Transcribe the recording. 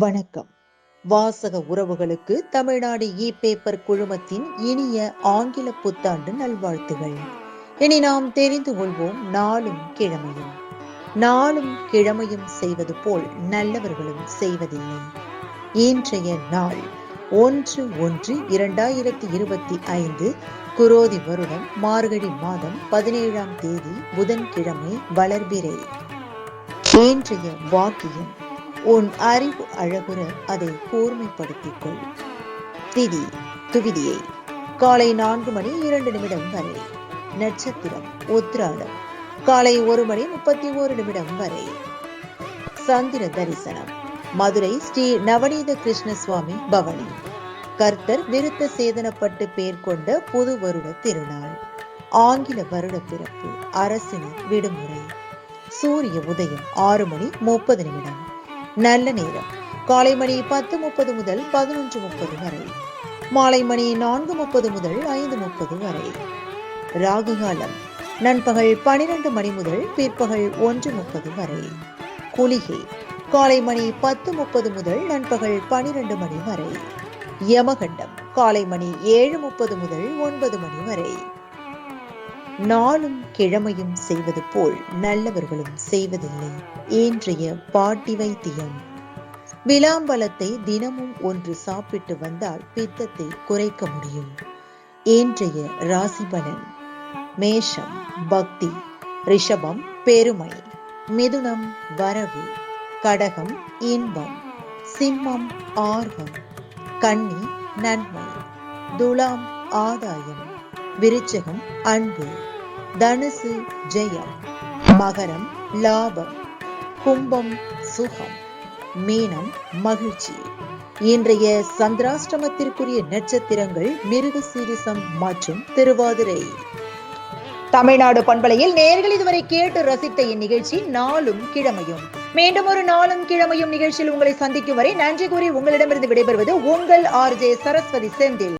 வணக்கம். வாசக உறவுகளுக்கு தமிழ்நாடு இ-பேப்பர் குழுமத்தின் இனிய ஆங்கில புத்தாண்டு நல்வாழ்த்துகள். இனி நாம் தெரிந்து கொள்வோம் நாளும் கிழமையும். நாளும் கிழமையும் செய்வது போல் நல்லவர்களும் செய்வதில்லை. இன்றைய நாள் 1/1/2025 குரோதி வருடம் மார்கழி மாதம் 17ஆம் தேதி புதன்கிழமை வளர்பிறை. இன்றைய வாக்கியம்: உன் அறிவு அழகுற அதை கூர்மைப்படுத்திக் கொள். திதி துவிதியை காலை 4:02 வரை. நட்சத்திரம் உத்திராடம் காலை 1:31 வரை. சந்திர தரிசனம் மதுரை ஸ்ரீ நவநீத கிருஷ்ண சுவாமி பவனி. கர்த்தர் விருத்த சேதனப்பட்டு பேர் கொண்ட புது வருட திருநாள். ஆங்கில வருட பிறப்பு. அரசினர் விடுமுறை. சூரிய உதயம் 6:30. நல்ல நேரம் காலை மணி 10:30 முதல் 11:30 வரை. மாலை மணி 4:30 முதல் 5:30 வரை. ராகு காலம் நண்பகல் 12 மணி முதல் பிற்பகல் 1:30 வரை. குளிகை காலை மணி 10:30 முதல் நண்பகல் 12 மணி வரை. யமகண்டம் காலை மணி 7:30 முதல் 9 மணி வரை. நாளும் கிழமையும் செய்வது போல் நல்லவர்களும் செய்வதில்லை. இன்றைய பாட்டி வைத்தியம்: விளாம்பலத்தை தினமும் ஒன்று சாப்பிட்டு வந்தால் பித்தத்தை குறைக்க முடியும். இன்றைய ராசி பலன்: மேஷம் பக்தி, ரிஷபம் பெருமை, மிதுனம் வரவு, கடகம் இன்பம், சிம்மம் ஆர்வம், கன்னி நன்மை, துலாம் ஆதாயம், விருச்சகம் அன்பு, தனுசு ஜெயம், மகரம் லாபம், கும்பம் சுகம், மீனம் மகிழ்ச்சி. இன்றைய சந்திராஷ்டமத்திற்குரிய நட்சத்திரங்கள் மிருகசீரிசம் மற்றும் திருவாதிரை. தமிழ்நாடு பண்பலையில் நேயர்கள் இதுவரை கேட்டு ரசித்த இந்நிகழ்ச்சி நாளும் கிழமையும். மீண்டும் ஒரு நாளும் கிழமையும் நிகழ்ச்சியில் உங்களை சந்திக்கும் வரை நன்றி கூறி உங்களிடமிருந்து விடைபெறுவது உங்கள் RJ சரஸ்வதி செந்தில்.